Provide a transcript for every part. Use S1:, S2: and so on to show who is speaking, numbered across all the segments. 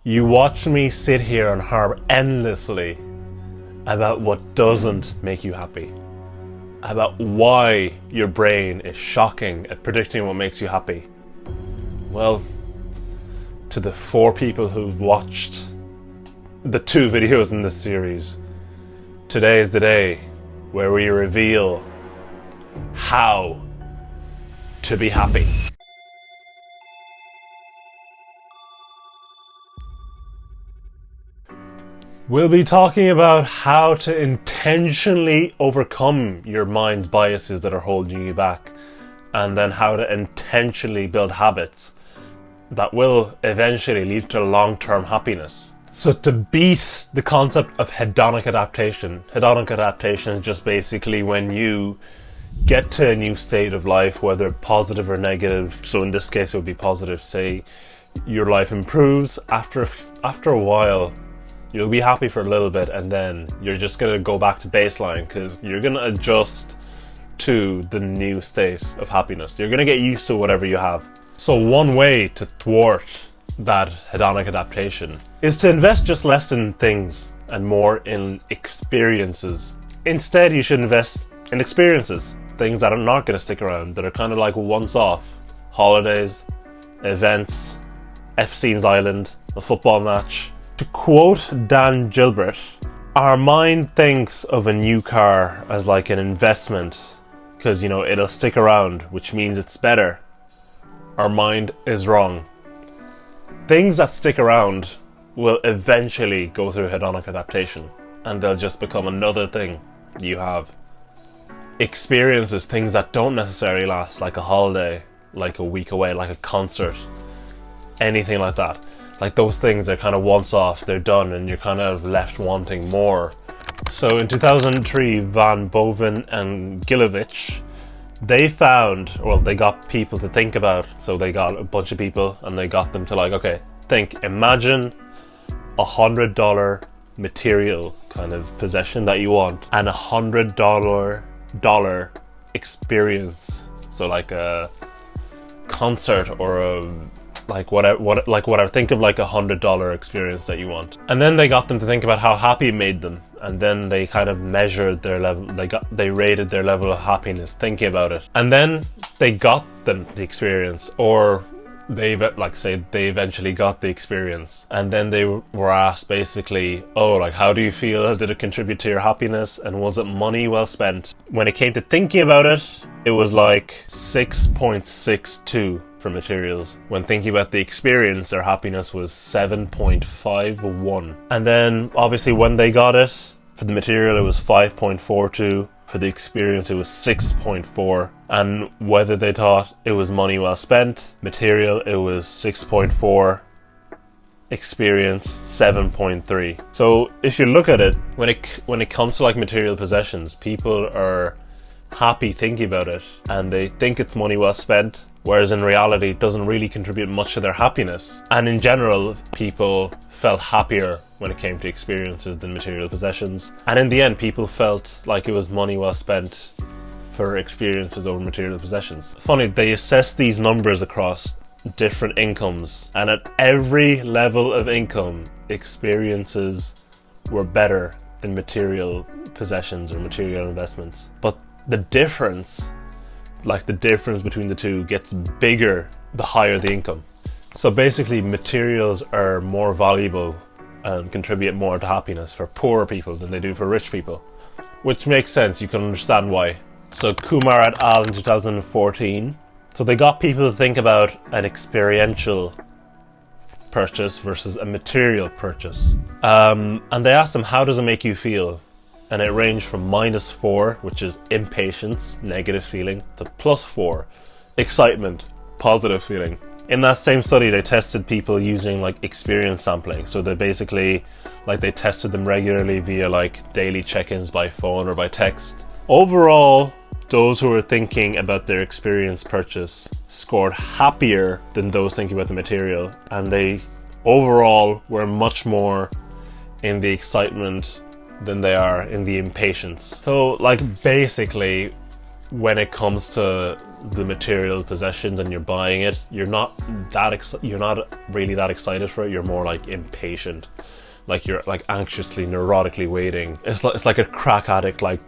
S1: You watch me sit here and harp endlessly about what doesn't make you happy, about why your brain is shocking at predicting what makes you happy. Well, to the 4 people who've watched the 2 videos in this series, today is the day where we reveal how to be happy. We'll be talking about how to intentionally overcome your mind's biases that are holding you back, and then how to intentionally build habits that will eventually lead to long-term happiness. So to beat the concept of hedonic adaptation is just basically when you get to a new state of life, whether positive or negative. So in this case it would be positive. Say your life improves after a while. You'll be happy for a little bit, and then you're just going to go back to baseline because you're going to adjust to the new state of happiness. You're going to get used to whatever you have. So one way to thwart that hedonic adaptation is to invest just less in things and more in experiences. Instead, you should invest in experiences, things that are not going to stick around, that are kind of like once off. Holidays, events, Epstein's Island, a football match. To quote Dan Gilbert, our mind thinks of a new car as like an investment because, it'll stick around, which means it's better. Our mind is wrong. Things that stick around will eventually go through hedonic adaptation, and they'll just become another thing you have. Experiences, things that don't necessarily last, like a holiday, like a week away, like a concert, anything like that. Like those things are kind of once off, they're done, and you're kind of left wanting more. So in 2003, Van Boven and Gilovich, they got people to think about. So they got a bunch of people and they got them to imagine $100 material kind of possession that you want, and $100 experience. So like a concert or whatever. Think of like $100 experience that you want. And then they got them to think about how happy it made them. And then they kind of measured their level, they rated their level of happiness thinking about it. And then they got them the experience, or they eventually got the experience. And then they were asked basically, how do you feel? Did it contribute to your happiness? And was it money well spent? When it came to thinking about it, it was like 6.62 for materials. When thinking about the experience, their happiness was 7.51. And then obviously when they got it, for the material it was 5.42. For the experience it was 6.4. And whether they thought it was money well spent, material it was 6.4, experience 7.3. So if you look at it, when it comes to like material possessions, people are happy thinking about it and they think it's money well spent, whereas in reality it doesn't really contribute much to their happiness. And in general, people felt happier when it came to experiences than material possessions. And in the end, people felt like it was money well spent for experiences over material possessions. Funny, they assessed these numbers across different incomes, and at every level of income, experiences were better than material possessions or material investments. But the difference between the two gets bigger the higher the income. So basically materials are more valuable and contribute more to happiness for poor people than they do for rich people, which makes sense. You can understand why. So Kumar et al. In 2014, so they got people to think about an experiential purchase versus a material purchase, and they asked them, how does it make you feel? And it ranged from -4, which is impatience, negative feeling, to +4, excitement, positive feeling. In that same study, they tested people using experience sampling. So they basically, they tested them regularly via daily check-ins by phone or by text. Overall, those who were thinking about their experience purchase scored happier than those thinking about the material. And they overall were much more in the excitement than they are in the impatience. So basically when it comes to the material possessions and you're buying it, you're not really that excited for it. You're more like impatient, like you're like anxiously, neurotically waiting. It's like a crack addict, like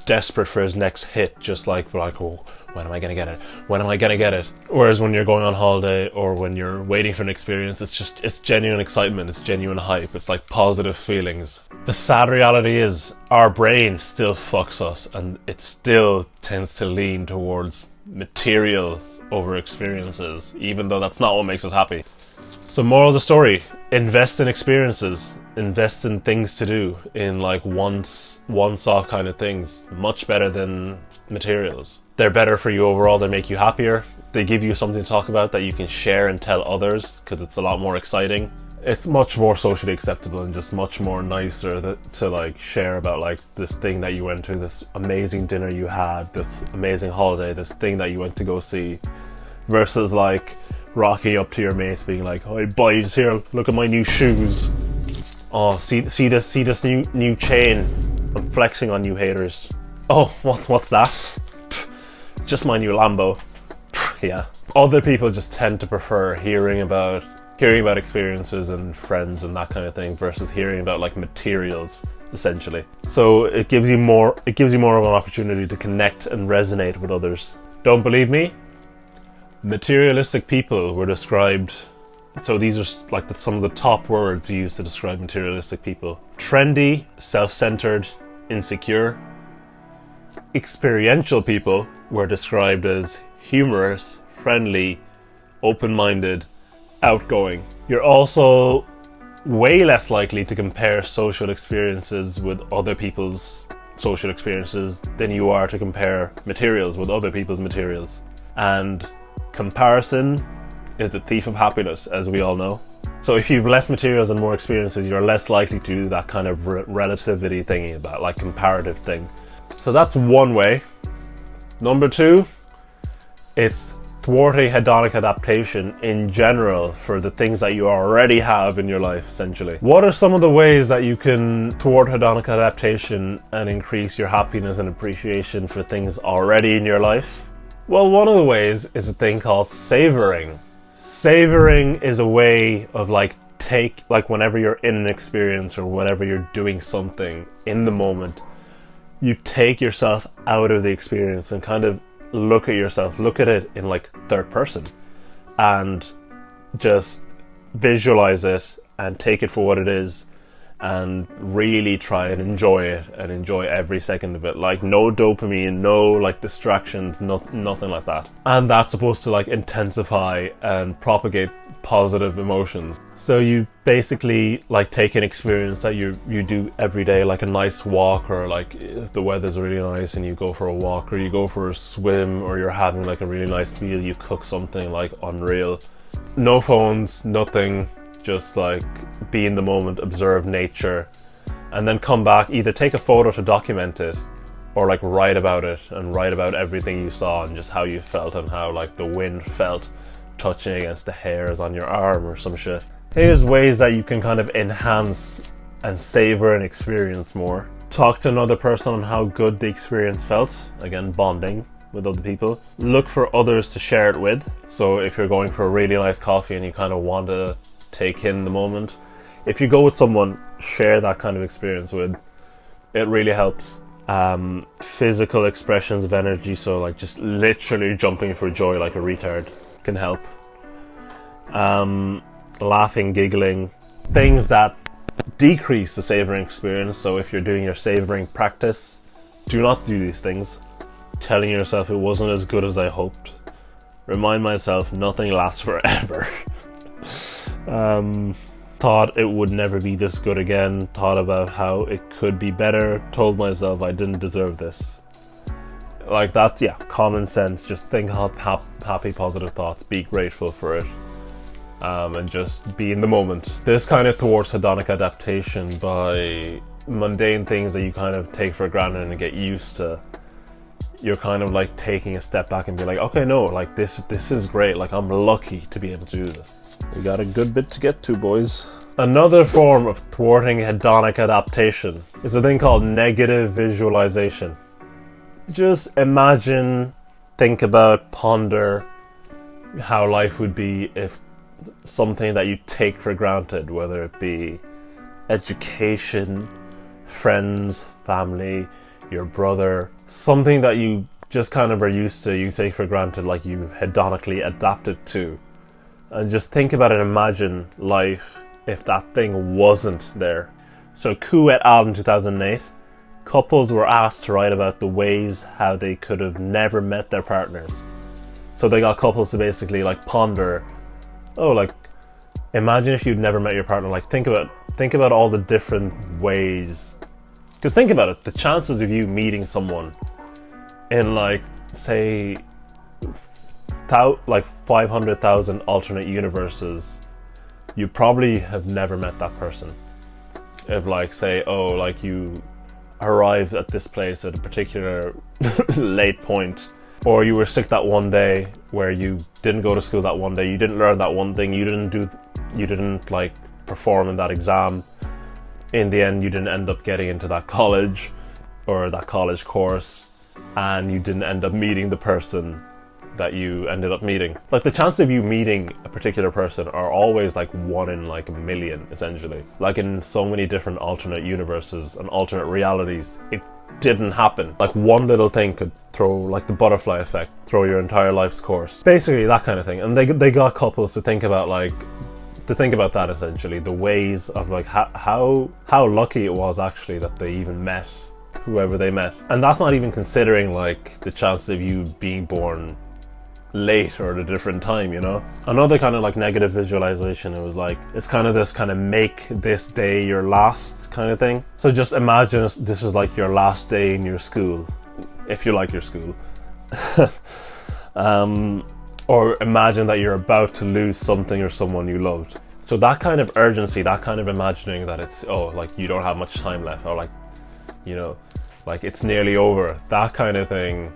S1: desperate for his next hit, just like, oh, when am I gonna get it? When am I gonna get it? Whereas when you're going on holiday or when you're waiting for an experience, it's genuine excitement, it's genuine hype, it's like positive feelings. The sad reality is our brain still fucks us, and it still tends to lean towards materials over experiences, even though that's not what makes us happy. So moral of the story, invest in experiences, invest in things to do, in like once-off kind of things, much better than materials. They're better for you overall, they make you happier, they give you something to talk about that you can share and tell others, because it's a lot more exciting. It's much more socially acceptable and just much more nicer to like share about like this thing that you went to, this amazing dinner you had, this amazing holiday, this thing that you went to go see, versus like rocking up to your mates being like, "Hey boys, here, look at my new shoes. Oh, see this new chain. I'm flexing on you haters. Oh, what's that? Just my new Lambo." Yeah. Other people just tend to prefer hearing about experiences and friends and that kind of thing versus hearing about like materials, essentially. So it gives you more of an opportunity to connect and resonate with others. Don't believe me? Materialistic people were described, so these are like some of the top words used to describe materialistic people: trendy, self-centered, insecure. Experiential people were described as humorous, friendly, open-minded, outgoing. You're also way less likely to compare social experiences with other people's social experiences than you are to compare materials with other people's materials. And comparison is the thief of happiness, as we all know. So if you've less materials and more experiences, you're less likely to do that kind of relativity thingy, about like comparative thing. So that's one way. Number two, it's thwarting hedonic adaptation in general for the things that you already have in your life, essentially. What are some of the ways that you can thwart hedonic adaptation and increase your happiness and appreciation for things already in your life? Well, one of the ways is a thing called savoring. Savoring is a way of like whenever you're in an experience or whenever you're doing something in the moment, you take yourself out of the experience and kind of look at it in like third person and just visualize it and take it for what it is and really try and enjoy it and enjoy every second of it. Like no dopamine, no like distractions, nothing like that. And that's supposed to like intensify and propagate positive emotions. So you basically like take an experience that you do every day, like a nice walk, or like if the weather's really nice and you go for a walk, or you go for a swim, or you're having like a really nice meal, you cook something like unreal. No phones, nothing, just like be in the moment, observe nature, and then come back, either take a photo to document it or like write about it and write about everything you saw and just how you felt and how like the wind felt touching against the hairs on your arm or some shit. Here's ways that you can kind of enhance and savor an experience more. Talk to another person on how good the experience felt. Again, bonding with other people. Look for others to share it with. So if you're going for a really nice coffee and you kind of want to take in the moment, if you go with someone, share that kind of experience with. It really helps. Physical expressions of energy, so like just literally jumping for joy like a retard, can help. Laughing, giggling, things that decrease the savoring experience. So if you're doing your savoring practice, do not do these things. Telling yourself it wasn't as good as I hoped. Remind myself nothing lasts forever. Thought it would never be this good again. Thought about how it could be better. Told myself I didn't deserve this. Like that's, yeah, common sense. Just think happy, positive thoughts. Be grateful for it. And just be in the moment. This kind of thwarts hedonic adaptation by mundane things that you kind of take for granted and get used to. You're kind of like taking a step back and be like, okay, no, like this is great. Like I'm lucky to be able to do this. We got a good bit to get to, boys. Another form of thwarting hedonic adaptation is a thing called negative visualization. just imagine, think about, ponder how life would be if something that you take for granted, whether it be education, friends, family, your brother, something that you just kind of are used to, you take for granted, like you've hedonically adapted to. And just think about it, imagine life if that thing wasn't there. So Ku et al. In 2008, couples were asked to write about the ways how they could have never met their partners. So they got couples to basically like ponder, oh, like imagine if you'd never met your partner. Like think about all the different ways. Because think about it, the chances of you meeting someone in like say like 500,000 alternate universes, you probably have never met that person. If like say, oh, like you arrived at this place at a particular late point, or you were sick that one day where you didn't go to school that one day, you didn't learn that one thing, you didn't like perform in that exam, in the end you didn't end up getting into that college or that college course, and you didn't end up meeting the person that you ended up meeting. Like the chance of you meeting a particular person are always like 1 in like a million, essentially. Like in so many different alternate universes and alternate realities, it didn't happen. Like one little thing could throw, like the butterfly effect, throw your entire life's course. Basically that kind of thing. And they got couples to think about that, essentially, the ways of like how lucky it was actually that they even met whoever they met. And that's not even considering like the chance of you being born late or at a different time, you know. Another kind of like negative visualization, it was like, it's kind of this kind of make this day your last kind of thing. So just imagine this is like your last day in your school, if you like your school. Or imagine that you're about to lose something or someone you loved. So that kind of urgency, that kind of imagining that it's, oh, like you don't have much time left, or like, you know, like it's nearly over, that kind of thing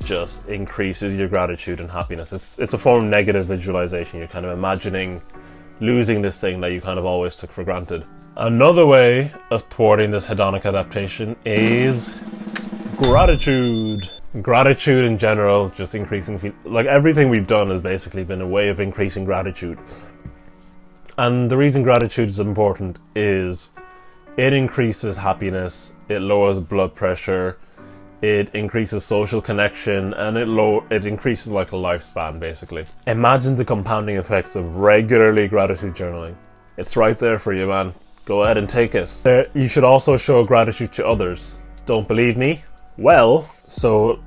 S1: just increases your gratitude and happiness. It's a form of negative visualization. You're kind of imagining losing this thing that you kind of always took for granted. Another way of thwarting this hedonic adaptation is gratitude. Gratitude in general, just increasing, like everything we've done has basically been a way of increasing gratitude. And the reason gratitude is important is it increases happiness, it lowers blood pressure, it increases social connection, and it increases like a lifespan, basically. Imagine the compounding effects of regularly gratitude journaling. It's right there for you, man. Go ahead and take it. You should also show gratitude to others. Don't believe me? Well, so,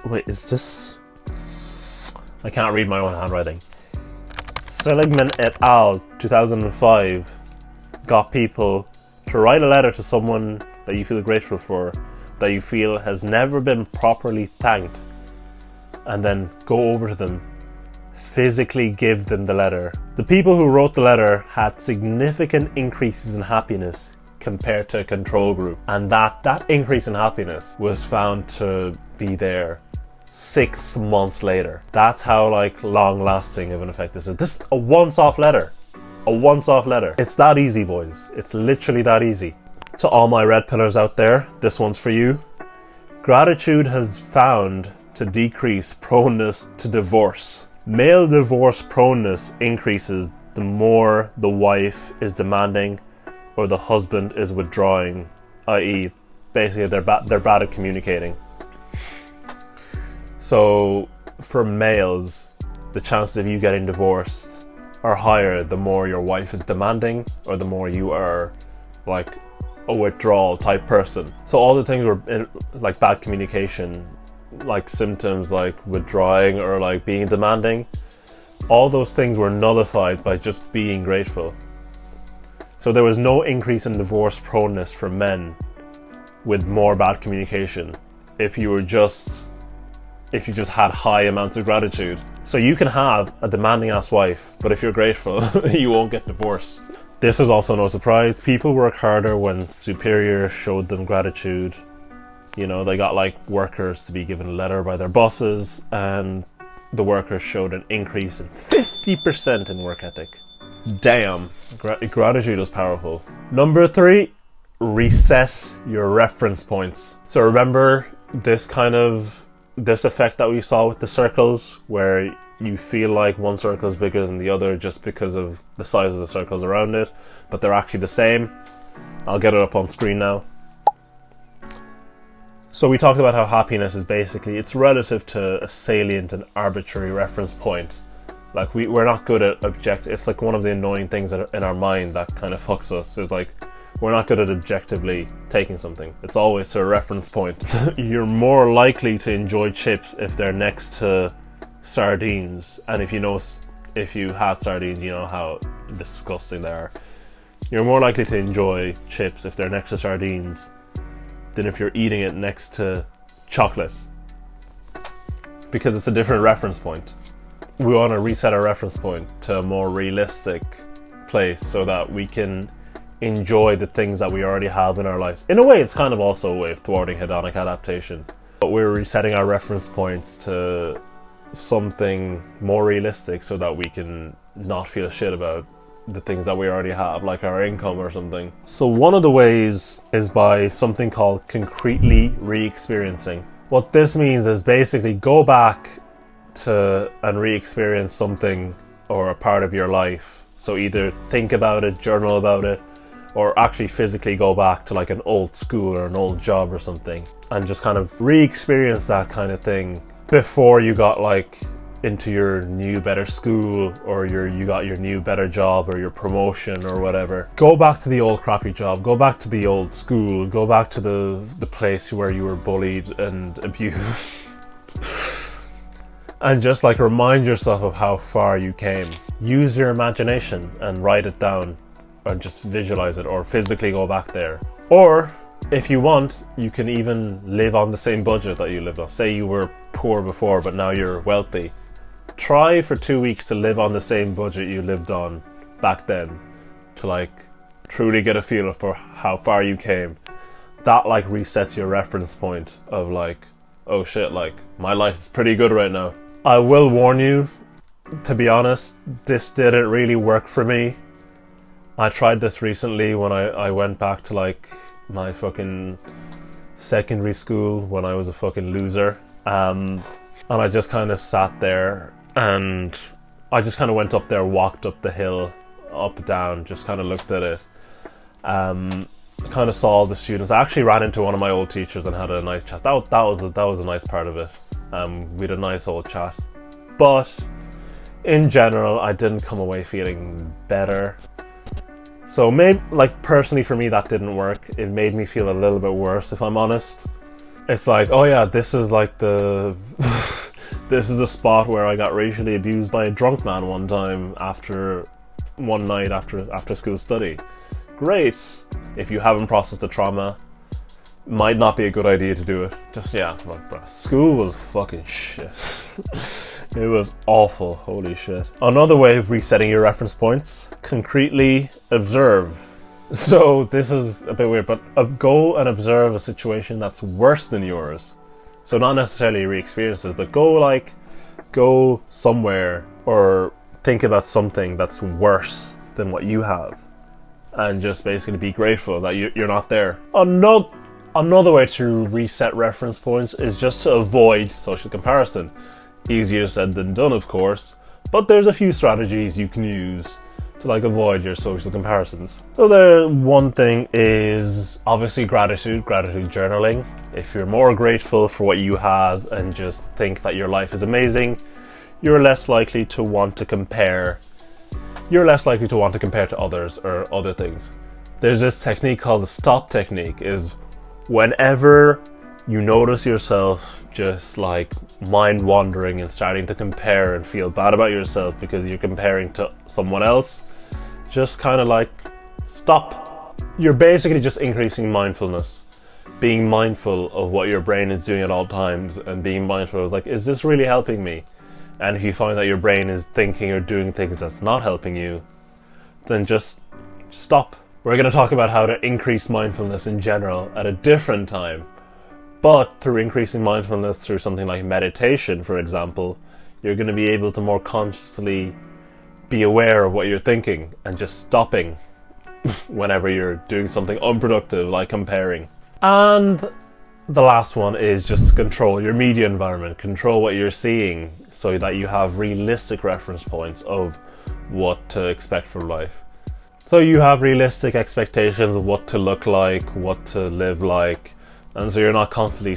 S1: wait, is this? I can't read my own handwriting. Seligman et al. 2005 got people to write a letter to someone that you feel grateful for, that you feel has never been properly thanked, and then go over to them, physically give them the letter. The people who wrote the letter had significant increases in happiness compared to a control group, and that increase in happiness was found to be there 6 months later. That's how like long lasting of an effect this is. This a once-off letter. It's that easy, boys. It's literally that easy. To all my red pillars out there, this one's for you. Gratitude has found to decrease proneness to divorce. Male divorce proneness increases the more the wife is demanding or the husband is withdrawing, i.e. basically they're bad at communicating. So for males, the chances of you getting divorced are higher the more your wife is demanding or the more you are like a withdrawal type person. So all the things were like bad communication, like symptoms like withdrawing or like being demanding, all those things were nullified by just being grateful. So there was no increase in divorce proneness for men with more bad communication if you just had high amounts of gratitude. So you can have a demanding ass wife, but if you're grateful, you won't get divorced. This is also no surprise. People work harder when superiors showed them gratitude. You know, they got like workers to be given a letter by their bosses, and the workers showed an increase in 50% in work ethic. Damn, gratitude is powerful. Number 3, reset your reference points. So remember, this effect that we saw with the circles, where you feel like one circle is bigger than the other just because of the size of the circles around it, but they're actually the same. I'll get it up on screen now. So we talked about how happiness is basically, it's relative to a salient and arbitrary reference point. Like we're not good at it's like one of the annoying things in our mind that kind of fucks us. It's like we're not good at objectively taking something. It's always to a reference point. You're more likely to enjoy chips if they're next to sardines, and if you had sardines, you know how disgusting they are. You're more likely to enjoy chips if they're next to sardines than if you're eating it next to chocolate, because it's a different reference point. We want to reset our reference point to a more realistic place so that we can enjoy the things that we already have in our lives. In a way, it's kind of also a way of thwarting hedonic adaptation, but we're resetting our reference points to something more realistic so that we can not feel shit about the things that we already have, like our income or something. So one of the ways is by something called concretely re-experiencing. What this means is basically go back to and re-experience something or a part of your life. So either think about it, journal about it, or actually physically go back to like an old school or an old job or something and just kind of re-experience that kind of thing before you got like into your new better school, or you got your new better job or your promotion or whatever. Go back to the old crappy job, go back to the old school, go back to the place where you were bullied and abused. And just like remind yourself of how far you came. Use your imagination and write it down, or just visualize it, or physically go back there. Or if you want, you can even live on the same budget that you lived on. Say you were poor before, but now you're wealthy. Try for 2 weeks to live on the same budget you lived on back then, to like truly get a feel for how far you came. That like resets your reference point of like, oh shit, like my life is pretty good right now. I will warn you, to be honest, this didn't really work for me. I tried this recently when I went back to like my fucking secondary school when I was a fucking loser. And I just kind of sat there and I just kind of went up there, walked up the hill, up, down, just kind of looked at it. Kind of saw all the students. I actually ran into one of my old teachers and had a nice chat. That was a nice part of it. We had a nice old chat. But in general, I didn't come away feeling better. So maybe, like personally for me, that didn't work. It made me feel a little bit worse, if I'm honest. It's like, oh yeah, this is like the this is the spot where I got racially abused by a drunk man one time one night after school study. Great. If you haven't processed the trauma, might not be a good idea to do it. Just, yeah, fuck, bro. School was fucking shit. It was awful, holy shit. Another way of resetting your reference points, concretely observe. So this is a bit weird, but go and observe a situation that's worse than yours. So not necessarily re-experience it, but go somewhere or think about something that's worse than what you have, and just basically be grateful that you're not there. Another way to reset reference points is just to avoid social comparison. Easier said than done, of course, but there's a few strategies you can use to like avoid your social comparisons. So one thing is obviously gratitude journaling. If you're more grateful for what you have and just think that your life is amazing, you're less likely to want to compare. You're less likely to want to compare to others or other things. There's this technique called the stop technique. Is whenever you notice yourself just like mind wandering and starting to compare and feel bad about yourself because you're comparing to someone else, just kind of like stop. You're basically just increasing mindfulness, being mindful of what your brain is doing at all times, and being mindful of like, is this really helping me? And if you find that your brain is thinking or doing things that's not helping you, then just stop. We're going to talk about how to increase mindfulness in general at a different time. But through increasing mindfulness through something like meditation, for example, you're going to be able to more consciously be aware of what you're thinking and just stopping whenever you're doing something unproductive like comparing. And the last one is just control your media environment, control what you're seeing so that you have realistic reference points of what to expect from life. So you have realistic expectations of what to look like, what to live like, and so you're not constantly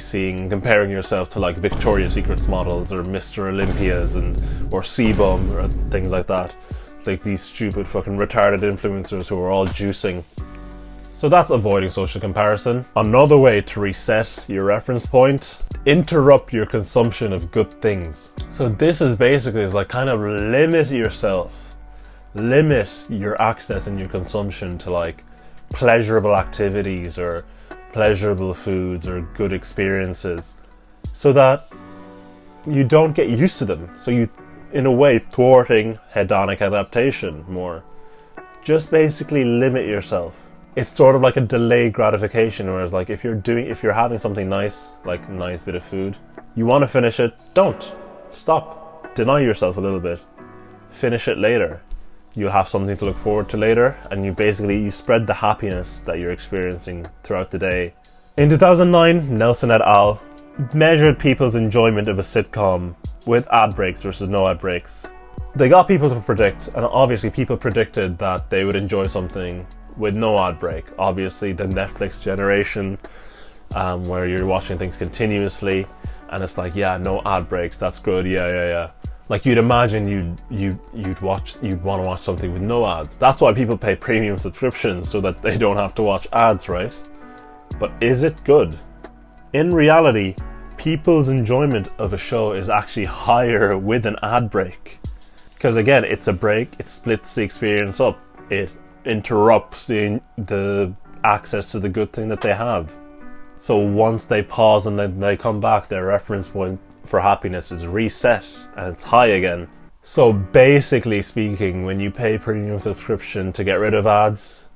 S1: comparing yourself to like Victoria's Secrets models or Mr. Olympias or Sebum or things like that. Like these stupid fucking retarded influencers who are all juicing. So that's avoiding social comparison. Another way to reset your reference point, interrupt your consumption of good things. So this is basically like kind of limit yourself. Limit your access and your consumption to like pleasurable activities or pleasurable foods or good experiences so that you don't get used to them. So you, in a way, thwarting hedonic adaptation more. Just basically limit yourself. It's sort of like a delayed gratification, whereas like if you're having something nice, like a nice bit of food, you want to finish it, don't. Stop. Deny yourself a little bit. Finish it later. You'll have something to look forward to later, and you spread the happiness that you're experiencing throughout the day. In 2009, Nelson et al. Measured people's enjoyment of a sitcom with ad breaks versus no ad breaks. They got people to predict, and obviously people predicted that they would enjoy something with no ad break. Obviously the Netflix generation, where you're watching things continuously, and it's like, yeah, no ad breaks, that's good, yeah. Like you'd imagine you'd want to watch something with no ads. That's why people pay premium subscriptions, so that they don't have to watch ads, right? But is it good? In reality, people's enjoyment of a show is actually higher with an ad break. Because again, it's a break, it splits the experience up, it interrupts the access to the good thing that they have. So once they pause and then they come back, their reference point for happiness is reset and it's high again. So basically speaking, when you pay premium subscription to get rid of ads,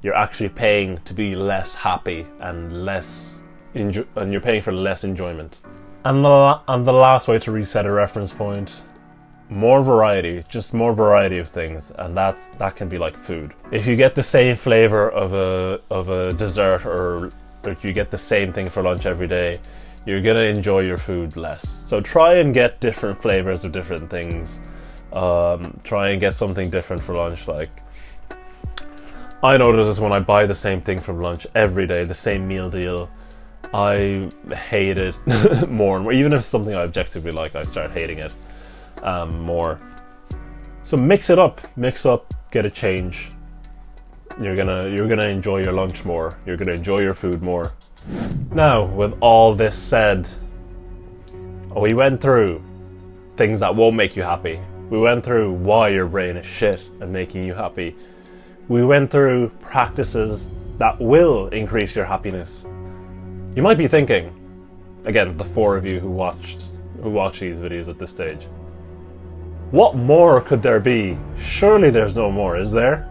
S1: you're actually paying to be less happy and and you're paying for less enjoyment. And the last way to reset a reference point, more variety, just more variety of things, and that can be like food. If you get the same flavor of a dessert, or you get the same thing for lunch every day, you're gonna enjoy your food less. So try and get different flavors of different things. Try and get something different for lunch. Like, I notice this when I buy the same thing from lunch every day, the same meal deal, I hate it more and more. Even if it's something I objectively like, I start hating it more. So mix up, get a change. You're gonna enjoy your lunch more. You're gonna enjoy your food more. Now, with all this said, we went through things that won't make you happy. We went through why your brain is shit and making you happy. We went through practices that will increase your happiness. You might be thinking, again, the four of you who watch these videos at this stage, what more could there be? Surely there's no more, is there?